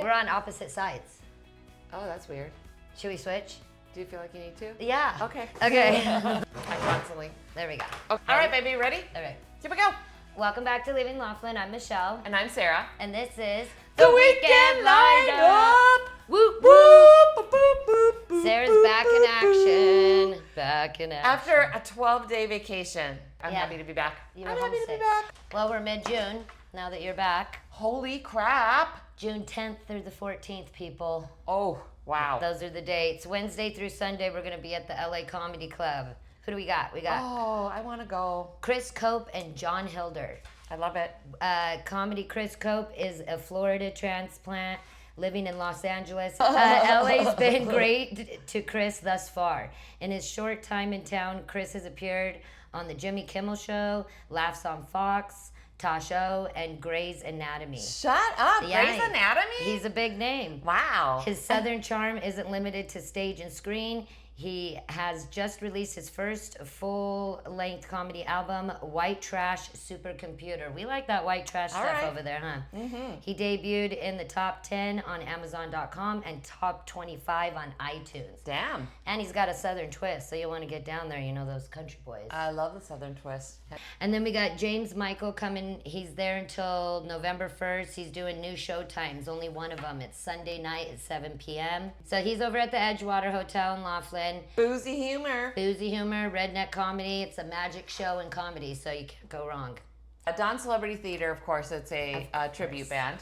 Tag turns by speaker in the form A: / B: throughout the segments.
A: We're on opposite sides.
B: Oh, that's weird.
A: Should we switch?
B: Do you feel like you need to?
A: Yeah.
B: Okay.
A: Okay.
B: I constantly.
A: There we go.
B: Okay. All right, baby, ready?
A: All right.
B: Here we go.
A: Welcome back to Leaving Laughlin. I'm Michelle.
B: And I'm Sarah.
A: And this is
B: The Weekend Lineup.
A: Whoop,
B: Whoop, boop, boop, boop, boop,
A: Sarah's
B: boop,
A: back in
B: boop,
A: action.
B: boop.
A: Back in action.
B: After a 12-day vacation, I'm
A: Yeah.
B: happy to be back.
A: You were
B: I'm happy to be
A: homesick.
B: back.
A: Well, we're mid-June now that you're back.
B: Holy crap.
A: June 10th through the 14th, people.
B: Oh, wow.
A: Those are the dates. Wednesday through Sunday, we're going to be at the LA Comedy Club. Who do we got? We got
B: Oh, I want to go.
A: Chris Cope and John Hilder.
B: I love it.
A: Comedy Chris Cope is a Florida transplant living in Los Angeles. LA's been great to Chris thus far. In his short time in town, Chris has appeared on The Jimmy Kimmel Show, Laughs on Fox, Tosh O, and Grey's Anatomy.
B: Shut up.
A: Yeah,
B: Grey's Anatomy?
A: He's a big name.
B: Wow.
A: His Southern charm isn't limited to stage and screen. He has just released his first full-length comedy album, White Trash Supercomputer. We like that white trash
B: All
A: stuff
B: right.
A: over there, huh?
B: Mm-hmm.
A: He debuted in the top 10 on Amazon.com and top 25 on iTunes.
B: Damn.
A: And he's got a Southern twist, so you want to get down there, you know, those country boys.
B: I love the Southern twist.
A: And then we got James Michael coming. He's there until November 1st. He's doing new show times, only one of them. It's Sunday night at 7 p.m. So he's over at the Edgewater Hotel in Laughlin.
B: Boozy humor.
A: Boozy humor, redneck comedy. It's a magic show in comedy, so you can't go wrong.
B: Don Celebrity Theater, of course, it's a tribute band.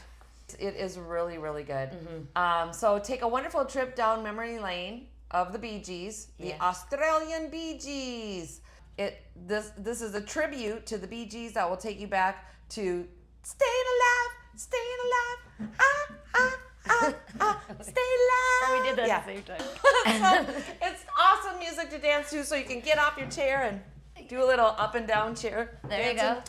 B: It is really, really good.
A: Mm-hmm.
B: So take a wonderful trip down memory lane of the Bee Gees, the
A: Yeah.
B: Australian Bee Gees. This is a tribute to the Bee Gees that will take you back to staying alive, staying alive, stay alive.
A: We did that
B: Yeah.
A: at the same time.
B: So it's awesome music to dance to, so you can get off your chair and do a little up and down chair.
A: There you
B: dancing.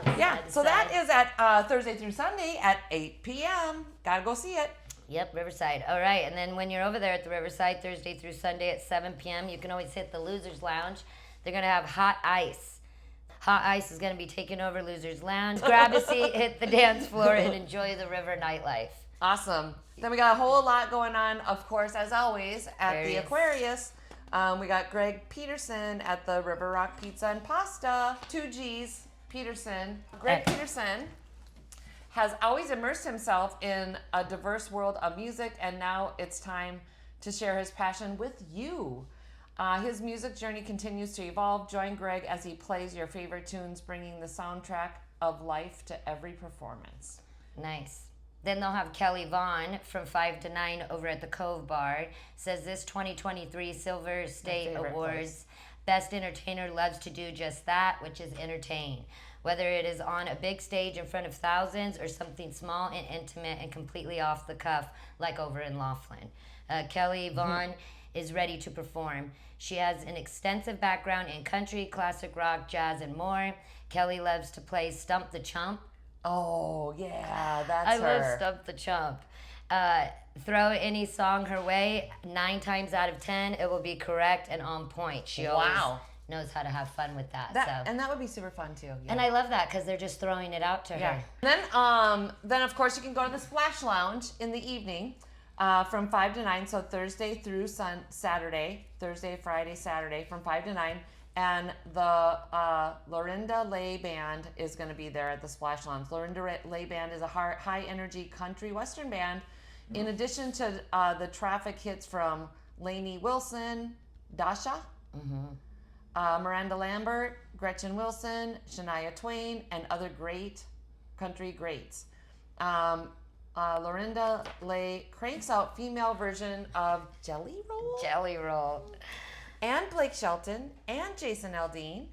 A: go.
B: Yeah,
A: Side to
B: so that
A: side.
B: is at Thursday through Sunday at 8 p.m. Gotta go see it.
A: Yep, Riverside. All right, and then when you're over there at the Riverside, Thursday through Sunday at 7 p.m., you can always hit the Losers Lounge. They're going to have hot ice. Hot ice is going to be taking over Losers Lounge. Grab a seat, hit the dance floor, and enjoy the river nightlife.
B: Awesome. Then we got a whole lot going on, of course, as always, at the
A: Aquarius.
B: Aquarius. We got Gregg Peterson at the River Rock Pizza and Pasta. 2 G's, Peterson. Gregg Peterson has always immersed himself in a diverse world of music, and now it's time to share his passion with you. His music journey continues to evolve. Join Gregg as he plays your favorite tunes, bringing the soundtrack of life to every performance.
A: Nice. Then they'll have Kelly Vohnn from 5 to 9 over at the Cove Bar. Says this 2023 Silver State
B: favorite
A: Awards,
B: place.
A: Best Entertainer loves to do just that, which is entertain. Whether it is on a big stage in front of thousands or something small and intimate and completely off the cuff, like over in Laughlin. Kelly Vohnn is ready to perform. She has an extensive background in country, classic rock, jazz, and more. Kelly loves to play Stump the Chump.
B: Oh, yeah, that's
A: I
B: her.
A: love Stump the Chump. Throw any song her way, 9 times out of 10, it will be correct and on point. She always
B: Wow.
A: knows how to have fun with that. so.
B: And that would be super fun, too. Yeah.
A: And I love that because they're just throwing it out to
B: Yeah.
A: her.
B: Then of course you can go to the Splash Lounge in the evening from 5 to 9. So Thursday through Saturday, Thursday, Friday, Saturday from 5 to 9. And the Lorinda Leigh Band is going to be there at the Splash Lounge. Lorinda Leigh Band is a high energy country western band. In addition to the traffic hits from Lainey Wilson, Dasha, Miranda Lambert, Gretchen Wilson, Shania Twain, and other great country greats. Lorinda Leigh cranks out female version of Jelly Roll,
A: Jelly Roll.
B: and Blake Shelton, and Jason Aldean,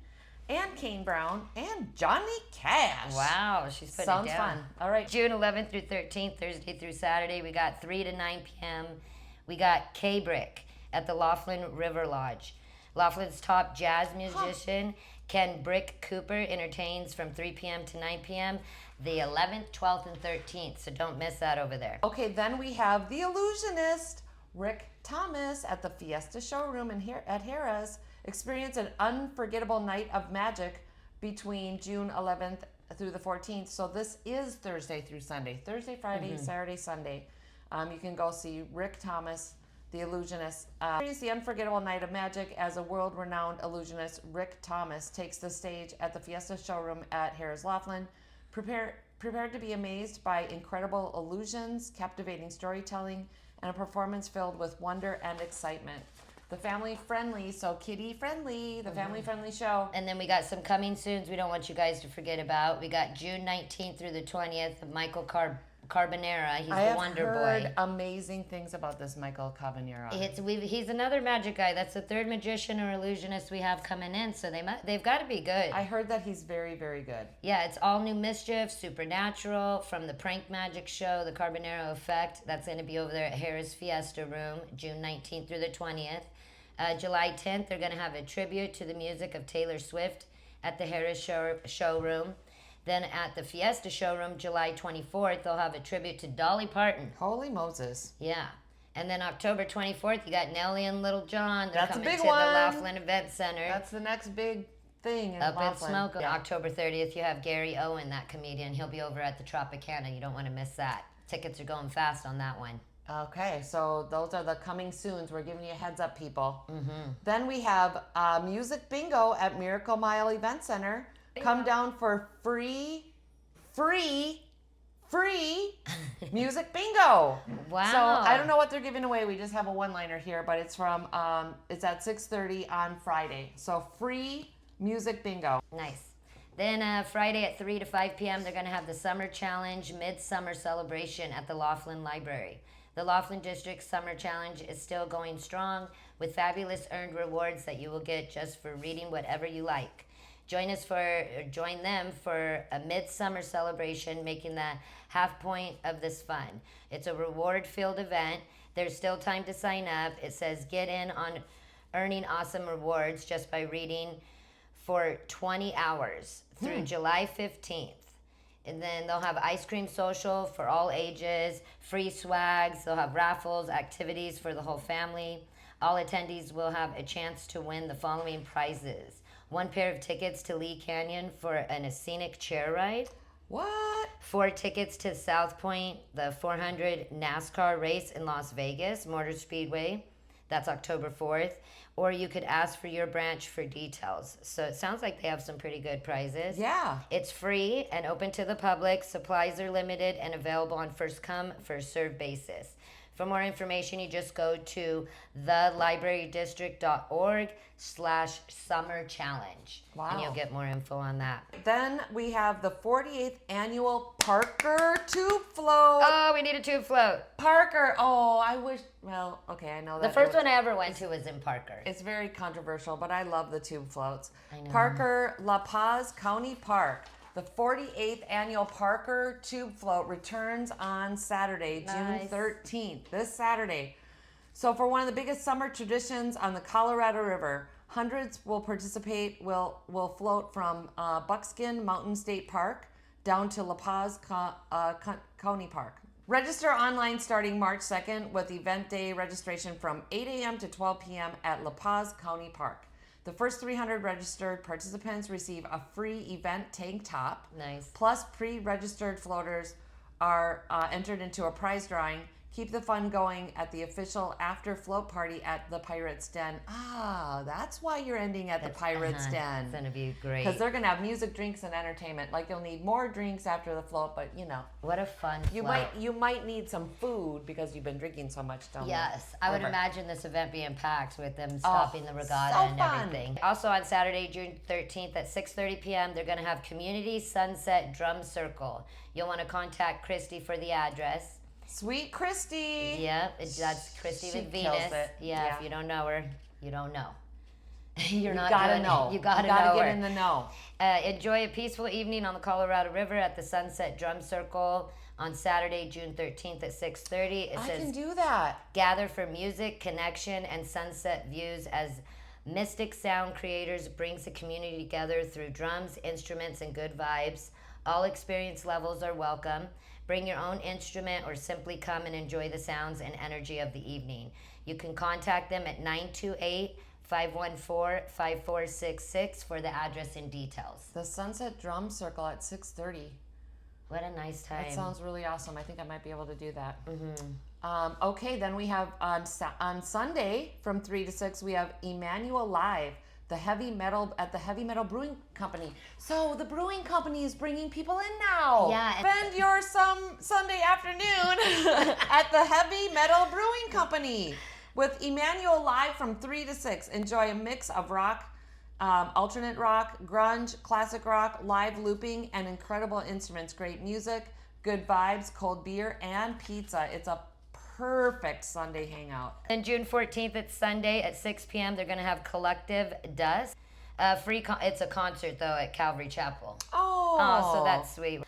B: and Kane Brown, and Johnny Cash.
A: Wow, she's putting
B: Sounds
A: it down.
B: fun. All right.
A: June 11th through 13th, Thursday through Saturday, we got 3 to 9 p.m. We got K-Brick at the Laughlin River Lodge. Laughlin's top jazz musician, Ken Brick Cooper, entertains from 3 p.m. to 9 p.m. the 11th, 12th, and 13th, so don't miss that over there.
B: Okay, then we have the illusionist, Rick Thomas, at the Fiesta Showroom at Harrah's. Experience an unforgettable night of magic between June 11th through the 14th. So this is Thursday through Sunday. Thursday, Friday, Saturday, Sunday. You can go see Rick Thomas, the illusionist. Experience the unforgettable night of magic as a world-renowned illusionist, Rick Thomas, takes the stage at the Fiesta showroom at Harrah's Laughlin. Prepared to be amazed by incredible illusions, captivating storytelling, and a performance filled with wonder and excitement. The family-friendly, so kiddie-friendly, the family-friendly show.
A: And then we got some coming soons we don't want you guys to forget about. We got June 19th through the 20th of Michael Carbonera. He's the Wonder Boy.
B: I have heard amazing things about this Michael Carbonera.
A: He's another magic guy. That's the third magician or illusionist we have coming in, so they've got to be good.
B: I heard that he's very, very good.
A: Yeah, it's all new mischief, supernatural, from the prank magic show, the Carbonero Effect. That's going to be over there at Harrah's Fiesta Room, June 19th through the 20th. July 10th, they're going to have a tribute to the music of Taylor Swift at the Harrah's showroom. Then at the Fiesta showroom, July 24th, they'll have a tribute to Dolly Parton.
B: Holy Moses.
A: Yeah. And then October 24th, you got Nelly and Little John. They're
B: That's a
A: coming
B: big
A: to
B: one.
A: the Laughlin Event Center.
B: That's the next big thing in
A: Up in
B: Laughlin.
A: Smoke.
B: Yeah.
A: October 30th, you have Gary Owen, that comedian. He'll be over at the Tropicana. You don't want to miss that. Tickets are going fast on that one.
B: Okay, so those are the coming soons. We're giving you a heads up, people. Then we have Music Bingo at Miracle Mile Event Center. Come down for free music bingo.
A: Wow.
B: So I don't know what they're giving away. We just have a one-liner here, but it's from it's at 6:30 on Friday. So free music bingo.
A: Nice. Then Friday at 3 to 5 p.m., they're going to have the Summer Challenge Midsummer Celebration at the Laughlin Library. The Laughlin District Summer Challenge is still going strong with fabulous earned rewards that you will get just for reading whatever you like. Join them for a midsummer celebration, making the half point of this fun. It's a reward-filled event. There's still time to sign up. It says get in on earning awesome rewards just by reading for 20 hours through July 15th. And then they'll have ice cream social for all ages, free swags, they'll have raffles, activities for the whole family. All attendees will have a chance to win the following prizes. 1 pair of tickets to Leigh Canyon for a scenic chair ride.
B: What?
A: 4 tickets to South Point, the 400 NASCAR race in Las Vegas, Motor Speedway. That's October 4th. Or you could ask for your branch for details. So it sounds like they have some pretty good prizes.
B: Yeah.
A: It's free and open to the public. Supplies are limited and available on first come, first served basis. For more information, you just go to thelibrarydistrict.org/summer challenge.
B: Wow.
A: And you'll get more info on that.
B: Then we have the 48th annual Parker Tube Float.
A: Oh, we need a tube float.
B: Parker. Oh, I wish. Well, okay, I know that.
A: The first one I ever went to was in Parker.
B: It's very controversial, but I love the tube floats.
A: I know.
B: Parker La Paz County Park. The 48th annual Parker Tube Float returns on Saturday,
A: Nice.
B: June 13th, this Saturday. So for one of the biggest summer traditions on the Colorado River, hundreds will will float from Buckskin Mountain State Park down to La Paz County Park. Register online starting March 2nd with event day registration from 8 a.m. to 12 p.m. at La Paz County Park. The first 300 registered participants receive a free event tank top.
A: Nice.
B: Plus, pre-registered floaters are entered into a prize drawing. Keep the fun going at the official after float party at the Pirates Den. Ah, that's why you're ending at the Pirates Den.
A: It's going to be great.
B: Because they're going to have music, drinks, and entertainment. Like, you'll need more drinks after the float, but you know.
A: What a fun
B: You
A: float.
B: might need some food because you've been drinking so much down
A: Yes,
B: the
A: I would
B: river.
A: imagine this event being packed with them stopping the regatta
B: so
A: and
B: fun.
A: everything. Also on Saturday, June 13th at 6:30 p.m., they're going to have Community Sunset Drum Circle. You'll want to contact Christy for the address.
B: Sweet Christy.
A: Yep, that's Christy
B: She
A: with
B: kills
A: Venus.
B: it.
A: Yeah,
B: Yeah.
A: if you don't know her, you don't know.
B: You
A: not
B: gotta
A: doing it.
B: know.
A: You gotta
B: get
A: know her.
B: in the know.
A: Enjoy a peaceful evening on the Colorado River at the Sunset Drum Circle on Saturday, June 13th at 6:30. It
B: I
A: says
B: can do that.
A: gather for music, connection, and sunset views as Mystic Sound Creators brings the community together through drums, instruments, and good vibes. All experience levels are welcome. Bring your own instrument or simply come and enjoy the sounds and energy of the evening. You can contact them at 928-514-5466 for the address and details.
B: The Sunset Drum Circle at 6:30.
A: What a nice time.
B: That sounds really awesome. I think I might be able to do that. Okay, then we have on Sunday from 3 to 6, we have Emmanuel Live, the heavy metal at the Heavy Metal Brewing Company. So the brewing company is bringing people in now.
A: Yeah.
B: Spend your Sunday afternoon at the Heavy Metal Brewing Company with Emmanuel Live from 3 to 6. Enjoy a mix of rock, alternate rock, grunge, classic rock, live looping, and incredible instruments. Great music, good vibes, cold beer, and pizza. It's a perfect Sunday hangout.
A: And June 14th, it's Sunday at 6 p.m. They're going to have Collective Dust. It's a concert, though, at Calvary Chapel.
B: Oh.
A: So that's sweet.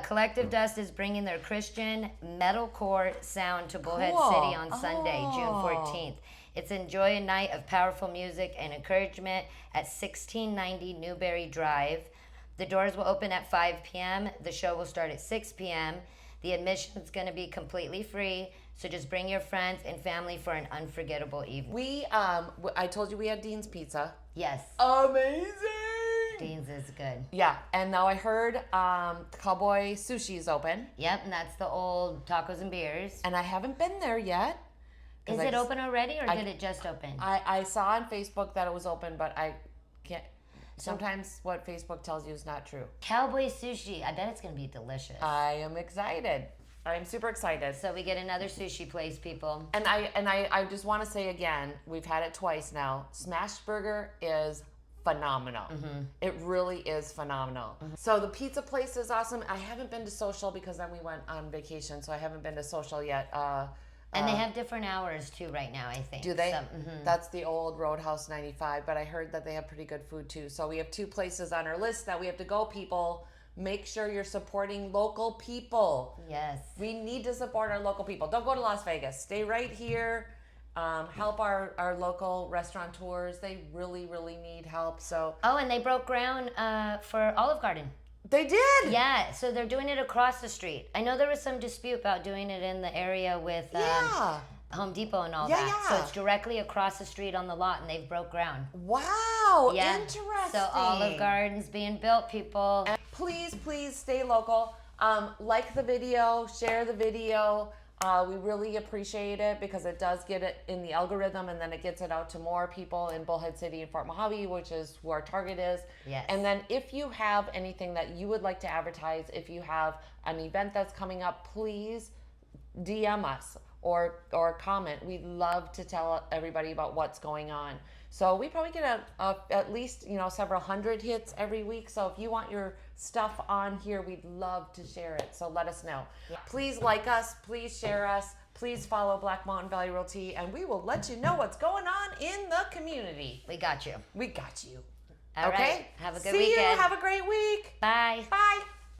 A: Collective Dust is bringing their Christian metalcore sound to Bullhead
B: Cool.
A: City on Sunday, June 14th. It's enjoy a night of powerful music and encouragement at 1690 Newberry Drive. The doors will open at 5 p.m. The show will start at 6 p.m. The admission is going to be completely free, so just bring your friends and family for an unforgettable evening.
B: I told you we had Dean's Pizza.
A: Yes,
B: Amazing!
A: Dean's is good.
B: Yeah, and now I heard Cowboy Sushi is open,
A: Yep, and that's the old tacos and beers.
B: and I haven't been there yet. 'cause
A: Is
B: I
A: it
B: just-
A: open already, or did it just open?
B: I saw on Facebook that it was open, but I can't. Sometimes what Facebook tells you is not true.
A: Cowboy sushi. I bet it's going to be delicious.
B: I am excited. I'm super excited.
A: So we get another sushi place, people.
B: And I just want to say again, we've had it twice now. Smashed Burger is phenomenal. It really is phenomenal. So the pizza place is awesome. I haven't been to Social because then we went on vacation, so I haven't been to Social yet.
A: And they have different hours too right now, I think.
B: Do they?
A: So,
B: That's the old Roadhouse 95, but I heard that they have pretty good food too. So we have 2 places on our list that we have to go, people. Make sure you're supporting local people.
A: Yes.
B: We need to support our local people. Don't go to Las Vegas. Stay right here. Help our local restaurateurs. They really, really need help. So
A: Oh, and they broke ground for Olive Garden.
B: they did.
A: Yeah, so they're doing it across the street. I know there was some dispute about doing it in the area with
B: Yeah.
A: Home Depot and all
B: Yeah,
A: that.
B: yeah.
A: So it's directly across the street on the lot, and they've broke ground.
B: Wow.
A: Yeah.
B: Interesting.
A: So Olive Garden's being built, people.
B: And please stay local. Like the video, share the video. We really appreciate it because it does get it in the algorithm, and then it gets it out to more people in Bullhead City and Fort Mojave, which is who our target is.
A: Yes.
B: And then if you have anything that you would like to advertise, if you have an event that's coming up, please DM us or comment. We'd love to tell everybody about what's going on. So we probably get at least several hundred hits every week. So if you want your stuff on here, we'd love to share it. So let us know. Yeah. Please like us. Please share us. Please follow Black Mountain Valley Realty, and we will let you know what's going on in the community.
A: We got you.
B: We got you.
A: All
B: okay.
A: right. Have a good
B: See
A: weekend.
B: you. Have a great week.
A: Bye.
B: Bye.